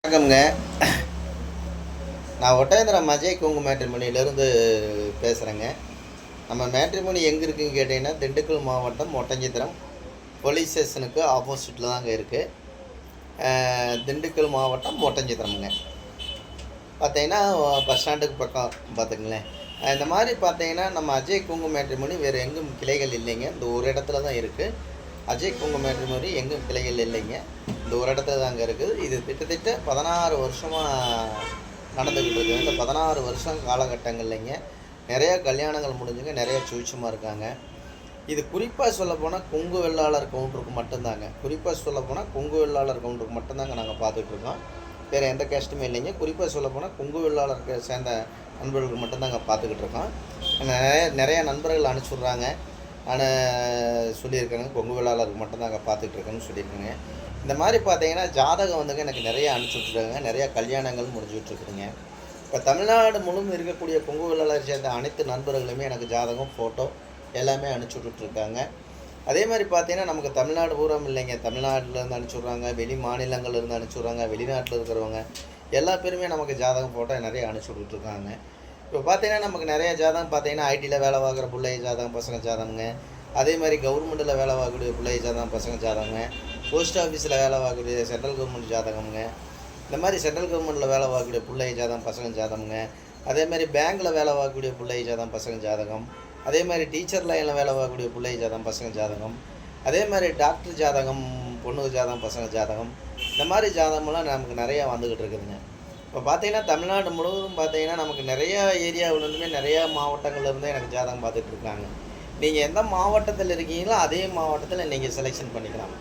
வணக்கம்ங்க. நான் ஒட்டயந்திரம் அஜய் கொங்கு மேட்ரிமோனியிலேருந்து பேசுகிறேங்க. நம்ம மேட்ரிமோனி எங்கே இருக்குதுன்னு கேட்டிங்கன்னா, திண்டுக்கல் மாவட்டம் ஒட்டஞ்சத்திரம் போலீஸ் ஸ்டேஷனுக்கு ஆப்போசிட்டில் தாங்க இருக்குது. திண்டுக்கல் மாவட்டம் ஒட்டஞ்சத்திரம்ங்க. பார்த்தீங்கன்னா பஸ் ஸ்டாண்டுக்கு பக்கம் பார்த்துங்களேன். இந்த மாதிரி பார்த்தீங்கன்னா நம்ம அஜய் கொங்கு மேட்ரிமோனி வேறு எங்கும் கிளைகள் இல்லைங்க. இந்த ஒரு இடத்துல தான் இருக்குது. அஜய் கொங்கு மேட்ரிமோனி எங்கும் கிளைகள் இல்லைங்க. இந்த ஒரு இடத்துல தாங்க இருக்குது. இது கிட்டத்தட்ட 16 வருஷமாக நடந்துக்கிட்டு இருக்குது. இந்த 16 வருஷம் காலகட்டங்கள்லைங்க நிறையா கல்யாணங்கள் முடிஞ்சுங்க, நிறையா சுவிட்சமாக இருக்காங்க. இது குறிப்பாக சொல்லப்போனால் கொங்கு வெள்ளாளர் கவுண்டருக்கு மட்டும்தாங்க. குறிப்பாக சொல்லப்போனால் கொங்கு வெள்ளாளர் கவுண்டருக்கு மட்டும்தாங்க நாங்கள் பார்த்துட்ருக்கோம். வேறு எந்த கேஸ்ட்டுமே இல்லைங்க. குறிப்பாக சொல்லப்போனால் கொங்கு வெள்ளாளருக்கு சேர்ந்த நண்பர்களுக்கு மட்டும்தாங்க பார்த்துக்கிட்டு இருக்கோம். நிறையா நண்பர்கள் அனுப்பிச்சுட்றாங்க. நான் சொல்லியிருக்கேங்க, கொங்கு வெள்ளாளருக்கு மட்டும்தாங்க பார்த்துட்ருக்கேன்னு சொல்லியிருக்கேங்க. இந்த மாதிரி பார்த்தீங்கன்னா ஜாதகம் வந்துங்க எனக்கு நிறைய அனுப்பிச்சுட்ருக்காங்க. நிறையா கல்யாணங்கள் முடிஞ்சுட்ருக்குதுங்க. இப்போ தமிழ்நாடு முழுவதும் இருக்கக்கூடிய கொங்கு வெள்ளாளர் சேர்ந்த அனைத்து நண்பர்களுமே எனக்கு ஜாதகம், ஃபோட்டோ எல்லாமே அனுப்பிச்சுட்ருக்காங்க. அதே மாதிரி பார்த்தீங்கன்னா நமக்கு தமிழ்நாடு பூரம் இல்லைங்க, தமிழ்நாட்டிலேருந்து அனுப்பிச்சுட்றாங்க, வெளி மாநிலங்கள்லேருந்து அனுப்பிச்சுட்றாங்க, வெளிநாட்டில் இருக்கிறவங்க எல்லா பேருமே நமக்கு ஜாதகம், ஃபோட்டோ நிறைய அனுப்பிச்சுட்ருக்காங்க. இப்போ பார்த்தீங்கன்னா நமக்கு நிறைய ஜாதகம் பார்த்தீங்கன்னா ஐடியில் வேலை பார்க்குற பிள்ளை ஜாதகம், பசங்க ஜாதகங்க. அதே மாதிரி கவர்மெண்ட்டில் வேலை பார்க்கக்கூடிய பிள்ளை ஜாதகம், பசங்க ஜாதகங்க. போஸ்ட் ஆஃபீஸில் வேலை பார்க்கக்கூடிய சென்ட்ரல் கவர்மெண்ட் ஜாதகம்ங்க. இந்த மாதிரி சென்ட்ரல் கவர்மெண்ட்டில் வேலை பார்க்கக்கூடிய பிள்ளை ஜாதகம், பசங்க ஜாதகங்க. அதே மாதிரி பேங்க்கில் வேலை பார்க்கக்கூடிய பிள்ளை ஜாதகம், பசங்க ஜாதகம். அதே மாதிரி டீச்சர் லைனில் வேலை பார்க்கக்கூடிய பிள்ளை ஜாதகம், பசங்க ஜாதகம். அதே மாதிரி டாக்டர் ஜாதகம், பொண்ணு ஜாதகம், பசங்க ஜாதகம். இந்த மாதிரி ஜாதகமெல்லாம் நமக்கு நிறையா வந்துக்கிட்டு இருக்குதுங்க. இப்போ பார்த்தீங்கன்னா தமிழ்நாடு முழுவதும் பார்த்தீங்கன்னா நமக்கு நிறையா ஏரியாவிலேருந்துமே நிறையா மாவட்டங்கள்லேருந்தே எனக்கு ஜாதகம் பார்த்துட்ருக்காங்க. நீங்கள் எந்த மாவட்டத்தில் இருக்கீங்களோ அதே மாவட்டத்தில் நீங்கள் செலெக்ஷன் பண்ணிக்கலாம்.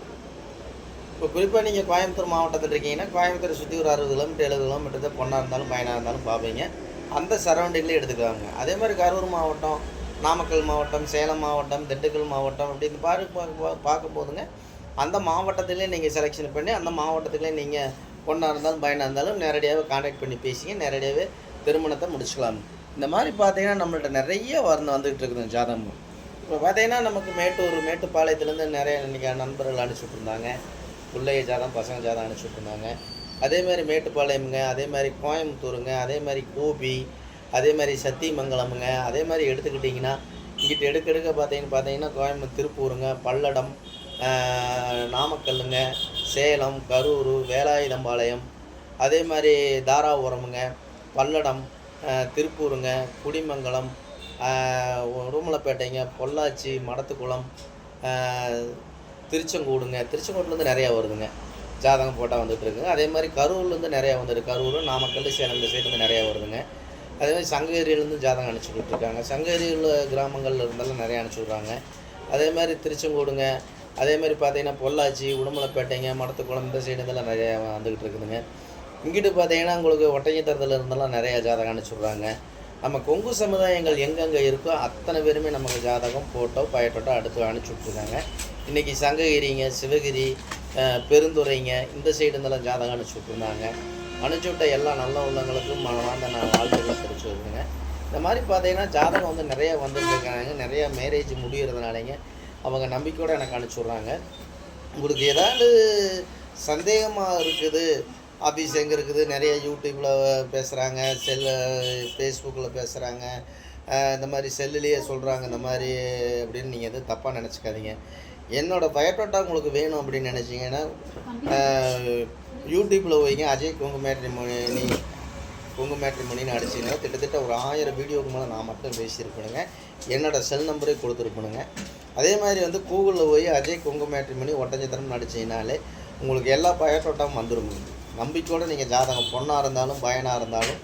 இப்போ குறிப்பாக நீங்கள் கோயம்புத்தூர் மாவட்டத்தில் இருக்கீங்கன்னா கோயம்புத்தூரை சுற்றி ஒரு 60 கிலோமீட்டர் 70 கிலோமீட்டர் தான் பொண்ணாக இருந்தாலும் பையனாக இருந்தாலும் பார்ப்பீங்க. அந்த சரௌண்டிங்லேயே எடுத்துக்குவாங்க. அதே மாதிரி கரூர் மாவட்டம், நாமக்கல் மாவட்டம், சேலம் மாவட்டம், திண்டுக்கல் மாவட்டம் அப்படின்னு பார்க்கும் போதுங்க அந்த மாவட்டத்திலே நீங்கள் செலெக்ஷன் பண்ணி அந்த மாவட்டத்திலே நீங்கள் பொண்ணாக இருந்தாலும் பையனாக இருந்தாலும் நேரடியாகவே கான்டாக்ட் பண்ணி பேசிங்க, நேரடியாகவே திருமணத்தை முடிச்சுக்கலாம். இந்த மாதிரி பார்த்தீங்கன்னா நம்மள்ட்ட நிறைய வந்துக்கிட்டு இருக்குதுங்க ஜாதகம். இப்போ பார்த்தீங்கன்னா நமக்கு மேட்டுப்பாளையத்துலேருந்து நிறைய இன்றைக்கி நண்பர்கள் அனுப்பிச்சுட்ருந்தாங்க. பிள்ளைய ஜாதகம், பசங்க ஜாதகம் அனுப்பிச்சுட்ருந்தாங்க. அதேமாதிரி மேட்டுப்பாளையமுங்க, அதே மாதிரி கோயம்புத்தூருங்க, அதே மாதிரி கோபி, அதே மாதிரி சத்தியமங்கலமுங்க. அதே மாதிரி எடுத்துக்கிட்டிங்கன்னா இங்கிட்ட எடுக்க பார்த்தீங்கன்னா திருப்பூருங்க, பல்லடம், நாமக்கல்லுங்க, சேலம், கரூர், வேலாயுதம்பாளையம், அதே மாதிரி தாராபுரமுங்க, பல்லடம், திருப்பூருங்க, குடிமங்கலம், உடுமலைப்பேட்டைங்க, பொள்ளாச்சி, மடத்துக்குளம், திருச்செங்கோடுங்க. திருச்செங்கோட்லேருந்து நிறையா வருதுங்க ஜாதகம் போட்டால் வந்துட்டுருக்குங்க. அதே மாதிரி கரூர்லேருந்து நிறையா வந்துருக்கு. கரூர், நாமக்கல், சேலம் இந்த சைட்லேருந்து நிறையா வருதுங்க. அதே மாதிரி சங்ககிரியிலேருந்து ஜாதகம் அனுப்பிச்சுட்ருக்காங்க. சங்ககிரியில் கிராமங்களில் இருந்தாலும் நிறையா அனுப்பிச்சுட்றாங்க. அதே மாதிரி திருச்செங்கோடுங்க. அதே மாதிரி பார்த்தீங்கன்னா பொள்ளாச்சி, உடுமலைப்பேட்டைங்க, மடத்துக்குளம் இந்த சைடு இதெல்லாம் நிறையா வந்துக்கிட்டு இருக்குதுங்க. இங்கிட்டு பார்த்தீங்கன்னா உங்களுக்கு ஒட்டஞ்சத்திரத்தில் இருந்தெல்லாம் நிறையா ஜாதகம் அனுப்பிச்சுட்றாங்க. நம்ம கொங்கு சமுதாயங்கள் எங்கெங்கே இருக்கோ அத்தனை பேருமே நமக்கு ஜாதகம், ஃபோட்டோ, பயோட்டோட்டோ அடுத்து அனுப்பிச்சுட்ருக்காங்க. இன்றைக்கி சங்ககிரிங்க, சிவகிரி, பெருந்துறைங்க இந்த சைடு இருந்தெல்லாம் ஜாதகம் அனுப்பிச்சுட்ருந்தாங்க. அனுப்பிச்சுவிட்ட எல்லா நல்ல உள்ளங்களுக்கும் மனமார்ந்த நான் வாழ்த்துக்களை தெரிவிச்சு வருதுங்க. இந்த மாதிரி பார்த்தீங்கன்னா ஜாதகம் வந்து நிறையா வந்துருக்காங்க. நிறையா மேரேஜ் முடிகிறதுனாலங்க அவங்க நம்பிக்கையோடு எனக்கு அனுப்பிச்சுட்றாங்க. உங்களுக்கு ஏதாவது சந்தேகமாக இருக்குது, ஆஃபீஸ் எங்கே இருக்குது, நிறைய யூடியூப்பில் பேசுகிறாங்க, ஃபேஸ்புக்கில் பேசுகிறாங்க, இந்த மாதிரி செல்லுலேயே சொல்கிறாங்க இந்த மாதிரி அப்படின்னு நீங்கள் எதுவும் தப்பாக நினச்சிக்காதீங்க. என்னோடய பயோட்டோட்டா உங்களுக்கு வேணும் அப்படின்னு நினச்சிங்கன்னா யூடியூப்பில் போய்ங்க அஜய் கொங்கு மேட்ரிமோனின்னு அடிச்சிங்கன்னா கிட்டத்தட்ட ஒரு 1000 வீடியோவுக்கு மேலே நான் மட்டும் பேசியிருப்பேனுங்க. என்னோடய செல் நம்பரே கொடுத்துருப்பேனுங்க. அதே மாதிரி வந்து கூகுளில் போய் அஜய் கொங்கு மேட்ரிமோனி ஒட்டஞ்சத்திரம்னு அடிச்சிங்கனாலே உங்களுக்கு எல்லா பயோட்டோட்டாவும் வந்துருங்க. நம்பிக்கையோடு நீங்கள் ஜாதகம் பொண்ணாக இருந்தாலும் பையனாக இருந்தாலும்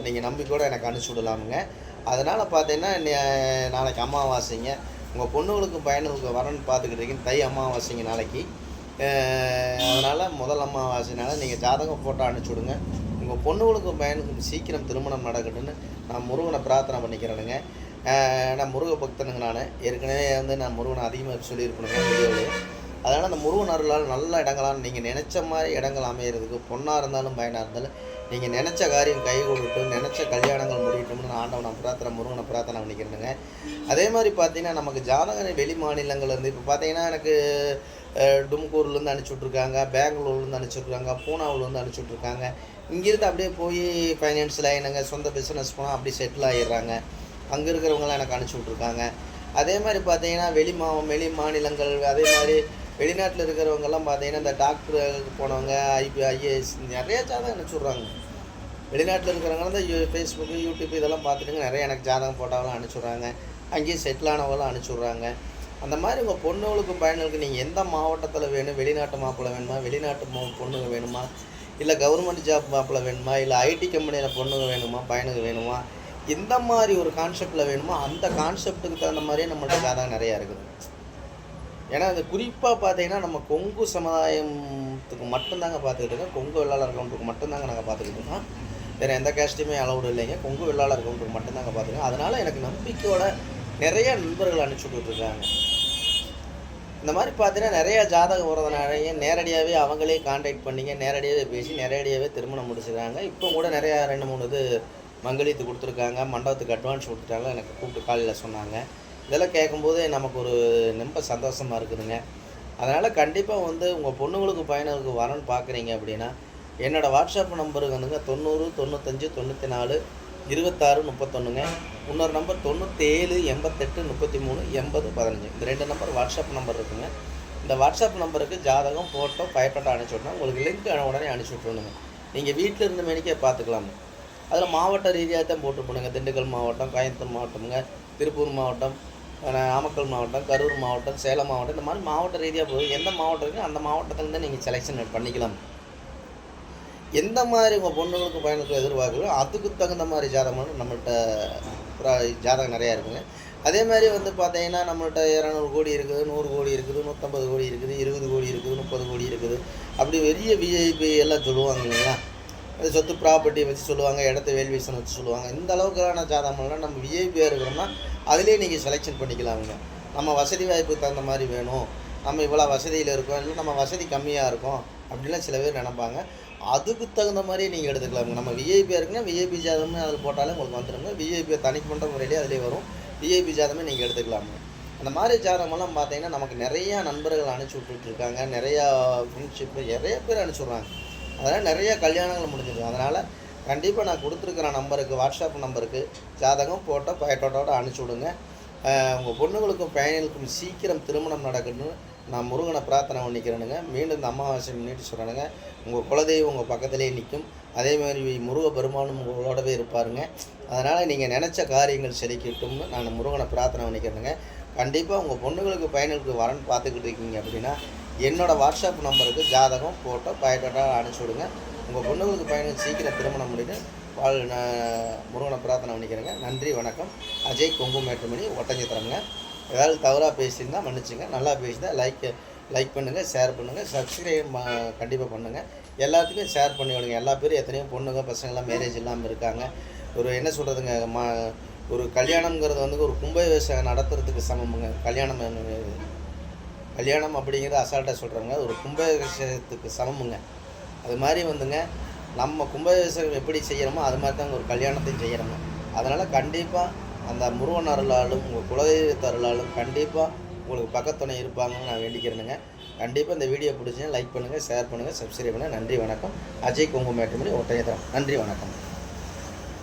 நீங்கள் நம்பிக்கையோடு எனக்கு அனுப்பிச்சி விடலாமுங்க. அதனால் பார்த்தீங்கன்னா நாளைக்கு அமாவாசைங்க, உங்கள் பொண்ணுகளுக்கும் பையனுக்கு வரன்னு பார்த்துக்கிட்டீங்கன்னு தை அமாவாசைங்க நாளைக்கு. அதனால் முதல் அமாவாசைனால நீங்கள் ஜாதகம் ஃபோட்டோ அனுப்பிச்சி விடுங்க. உங்கள் பொண்ணுகளுக்கும் பையனுக்கும் சீக்கிரம் திருமணம் நடக்கட்டுன்னு நான் முருகனை பிரார்த்தனை பண்ணிக்கிறேனுங்க. நான் முருக பக்தனுங்க. நான் ஏற்கனவே வந்து நான் முருகனை அதிகமாக சொல்லியிருப்பேனுங்க வீடியோவிலே. அதனால் அந்த முருகன் அருளால் நல்ல இடங்களாக நீங்கள் நினச்ச மாதிரி இடங்கள் அமையிறதுக்கு, பொண்ணாக இருந்தாலும் பையனாக இருந்தாலும் நீங்கள் நினச்ச காரியம் கை கொடுட்டும், நினச்ச கல்யாணங்கள் முடியட்டும்னு நான் ஆண்டவனை பிரார்த்தனை, முருகனை பிரார்த்தனை பண்ணிக்கிறேனுங்க. அதே மாதிரி பார்த்தீங்கன்னா நமக்கு ஜாதகம் வெளி மாநிலங்கள்லேருந்து இப்போ பார்த்தீங்கன்னா எனக்கு டும்கூர்லேருந்து அனுப்பிச்சுட்ருக்காங்க, பெங்களூர்லேருந்து அனுப்பிச்சுட்ருக்காங்க, பூனாவிலேருந்து அனுப்பிச்சுட்ருக்காங்க. இங்கேருந்து அப்படியே போய் ஃபைனான்ஸில் என்னங்க சொந்த பிஸ்னஸ் போனால் அப்படி செட்டில் ஆகிடுறாங்க. அங்கே இருக்கிறவங்களாம் எனக்கு அனுப்பிச்சி விட்ருக்காங்க. அதே மாதிரி பார்த்தீங்கன்னா வெளி மாநிலங்கள், அதே மாதிரி வெளிநாட்டில் இருக்கிறவங்கெல்லாம் பார்த்தீங்கன்னா இந்த டாக்டருக்கு போனவங்க, ஐஏஎஸ் நிறைய ஜாதகம் அனுப்பிச்சி விட்றாங்க. வெளிநாட்டில் இருக்கிறவங்க தான் ஃபேஸ்புக்கு, யூடியூப் இதெல்லாம் பார்த்துட்டுங்க நிறைய எனக்கு ஜாதகம் போட்டாவெல்லாம் அனுப்பிச்சி விட்றாங்க. அங்கேயும் செட்டில் ஆனவங்களாம் அனுப்பிச்சி விட்றாங்க. அந்த மாதிரி உங்கள் பொண்ணுகளுக்கும் பையனுக்கு நீங்கள் எந்த மாவட்டத்தில் வேணும், வெளிநாட்டு மாப்பிள்ளை வேணுமா, வெளிநாட்டு பொண்ணுங்க வேணுமா, இல்லை கவர்மெண்ட் ஜாப் மாப்பிள்ளை வேணுமா, இல்லை ஐடி கம்பெனியில் பொண்ணுங்க வேணுமா, பையனுக்கு வேணுமா, எந்த மாதிரி ஒரு கான்செப்டில் வேணுமோ அந்த கான்செப்ட்டுக்கு தகுந்த மாதிரியே நம்மள்ட்ட ஜாதகம் நிறையா இருக்குது. ஏன்னா அது குறிப்பாக பார்த்தீங்கன்னா நம்ம கொங்கு சமுதாயத்துக்கு மட்டும்தாங்க பார்த்துக்கிட்டு இருக்கோம். கொங்கு வெள்ளாளர் கவுண்டருக்கு மட்டும்தாங்க நாங்கள் பார்த்துக்கிட்டு இருக்கோம். வேறு எந்த கேஸ்ட்டையுமே அலௌடு இல்லைங்க. கொங்கு வெள்ளாளர் கவுண்டருக்கு மட்டும்தாங்க பார்த்துருக்கோம். அதனால் எனக்கு நம்பிக்கையோட நிறைய நண்பர்கள் அனுப்பிச்சி விட்டுருக்காங்க. இந்த மாதிரி பார்த்தீங்கன்னா நிறையா ஜாதகம் வரதுனாலேயே நேரடியாகவே அவங்களே கான்டாக்ட் பண்ணிங்க, நேரடியாகவே பேசி நேரடியாகவே திருமணம் முடிச்சுக்கிறாங்க. இப்போ கூட நிறையா 2-3 இது மங்களித்து கொடுத்துருக்காங்க, மண்டபத்துக்கு அட்வான்ஸ் கொடுத்துட்டாங்க. எனக்கு கூப்பிட்டு காலையில் சொன்னாங்க. இதெல்லாம் கேட்கும்போது நமக்கு ஒரு ரொம்ப சந்தோஷமாக இருக்குதுங்க. அதனால் கண்டிப்பாக உங்கள் பொண்ணுங்களுக்கு பையனுக்கு வரன்னு பார்க்குறீங்க அப்படின்னா என்னோடய வாட்ஸ்அப் நம்பருக்கு 90 95 94 26 31ங்க. இன்னொரு நம்பர் 97 88 33 80 15. இந்த 2 நம்பர் வாட்ஸ்அப் நம்பர் இருக்குங்க. இந்த வாட்ஸ்அப் நம்பருக்கு ஜாதகம், ஃபோட்டோ, பயோடேட்டா அனுப்பிச்சி விட்டோம். உங்களுக்கு லிங்க் உடனே அனுப்பிச்சி விட்ருணுங்க. நீங்கள் வீட்டில் இருந்த மேனிக்கே பார்த்துக்கலாங்க. அதில் மாவட்ட ரீதியாக தான் போட்டுருப்போனுங்க. திண்டுக்கல் மாவட்டம், கோயம்புத்தூர் மாவட்டமுங்க, திருப்பூர் மாவட்டம், நாமக்கல் மாவட்டம், கரூர் மாவட்டம், சேலம் மாவட்டம், இந்த மாதிரி மாவட்ட ரீதியாக போகுது. எந்த மாவட்டம் இருக்குது அந்த மாவட்டத்துலேருந்து நீங்கள் செலெக்ஷன் பண்ணிக்கலாம். எந்த மாதிரி உங்கள் பொண்ணுங்களுக்கு பையனுக்கு எதிர்பார்க்குறோ அதுக்கு தகுந்த மாதிரி ஜாதகம் நம்மள்கிட்ட ஜாதகம் நிறையா இருக்குங்க. அதே மாதிரி பார்த்தீங்கன்னா நம்மள்கிட்ட 200 கோடி இருக்குது, 100 கோடி இருக்குது, 150 கோடி இருக்குது, 20 கோடி இருக்குது, 30 கோடி இருக்குது. அப்படி பெரிய விஐபி எல்லாம் சொல்லுவாங்க இல்லைங்களா. அது சொத்து ப்ராப்பர்ட்டியை வச்சு சொல்லுவாங்க, இடத்த வேல்யூவேஷன் வச்சு சொல்லுவாங்க. இந்த அளவுக்கான ஜாதகம்லாம் நம்ம விஐபியாக இருக்கிறோம்னா அதிலே நீங்கள் செலெக்ஷன் பண்ணிக்கலாமுங்க. நம்ம வசதி வாய்ப்புக்கு தகுந்த மாதிரி வேணும், நம்ம இவ்வளோ வசதியில் இருக்கோம், இல்லை நம்ம வசதி கம்மியாக இருக்கும் அப்படின்லாம் சில பேர் நினைப்பாங்க. அதுக்கு தகுந்த மாதிரியே நீங்கள் எடுத்துக்கலாமுங்க. நம்ம விஐபியாக இருக்குன்னா விஐபி ஜாதகமே அதில் போட்டாலே உங்களுக்கு வந்துடுங்க. விஐபியை தனிப்பட்ட முறையிலே அதிலே வரும். விஐபி ஜாதகமே நீங்கள் எடுத்துக்கலாமுங்க. அந்த மாதிரி ஜாதகமெல்லாம் பார்த்தீங்கன்னா நமக்கு நிறையா நண்பர்கள் அனுப்பிச்சி விட்டுட்ருக்காங்க. நிறையா ஃப்ரெண்ட்ஷிப்பு நிறைய பேர் அனுப்பிச்சி விட்றாங்க. அதனால் நிறைய கல்யாணங்கள் முடிஞ்சிருக்கு. அதனால் கண்டிப்பாக நான் கொடுத்துருக்குற நம்பருக்கு, வாட்ஸ்அப் நம்பருக்கு ஜாதகம், ஃபோட்டோ, பயோடேட்டாவோட அனுப்பிச்சி விடுங்க. உங்கள் பொண்ணுங்களுக்கும் பையனுக்கும் சீக்கிரம் திருமணம் நடக்கணும்னு நான் முருகனை பிரார்த்தனை பண்ணிக்கிறேனுங்க. மீண்டும் இந்த அமாவாசை முன்னிட்டு சொல்கிறேனுங்க. உங்கள் குலதெய்வம் உங்கள் பக்கத்திலே நிற்கும். அதேமாதிரி முருக பெருமானும் உங்களோடவே இருப்பாருங்க. அதனால் நீங்கள் நினச்ச காரியங்கள் செழிக்கட்டும்னு நான் முருகனை பிரார்த்தனை பண்ணிக்கிறேனுங்க. கண்டிப்பாக உங்கள் பொண்ணுங்களுக்கு பையனுக்கு வரன்னு பார்த்துக்கிட்டு இருக்கீங்க அப்படின்னா என்னோடய வாட்ஸ்அப் நம்பருக்கு ஜாதகம், ஃபோட்டோ, பயோடேட்டா அனுப்பிச்சி விடுங்க. உங்கள் பொண்ணுங்களுக்கு பையனுக்கு சீக்கிரம் திருமணம் முடிட்டு முருகனை பிரார்த்தனை பண்ணிக்கிறேங்க. நன்றி, வணக்கம். அஜய் கொங்கு மேட்டுமணி, ஒட்டஞ்சத்திரங்க. ஏதாவது தவறாக பேசியிருந்தால் மன்னிச்சுங்க. நல்லா பேசிதான் லைக் பண்ணுங்கள், ஷேர் பண்ணுங்கள், சப்ஸ்கிரைப் கண்டிப்பாக பண்ணுங்கள். எல்லாத்துக்கும் ஷேர் பண்ணி விடுங்க. எல்லா பேரும் எத்தனையோ பொண்ணுங்க பசங்கள்லாம் மேரேஜ் இல்லாமல் இருக்காங்க. ஒரு என்ன சொல்கிறதுங்க, ஒரு கல்யாணங்கிறது ஒரு கும்பாபிஷேகம் நடத்துறதுக்கு சமமுங்க. கல்யாணம் அப்படிங்கிறது அசால்ட்டாக சொல்கிறாங்க. ஒரு கும்பாபிஷேகத்துக்கு சமமுங்க. அது மாதிரி நம்ம கும்பாபிஷேகம் எப்படி செய்கிறோமோ அது மாதிரி தான் ஒரு கல்யாணத்தையும் செய்கிறோங்க. அதனால் கண்டிப்பாக அந்த முருகன் அருளாலும் உங்கள் குலதெய்வ அருளாலும் கண்டிப்பாக உங்களுக்கு பக்கத்துணை இருப்பாங்கன்னு நான் வேண்டிக்கிறேனுங்க. கண்டிப்பாக இந்த வீடியோ பிடிச்சிங்கன்னா லைக் பண்ணுங்கள், ஷேர் பண்ணுங்கள், சப்ஸ்கிரைப் பண்ணுங்கள். நன்றி, வணக்கம். அஜய் கொங்கு மேட்டுமணி, ஒட்டஞ்சத்திரம். நன்றி, வணக்கம்.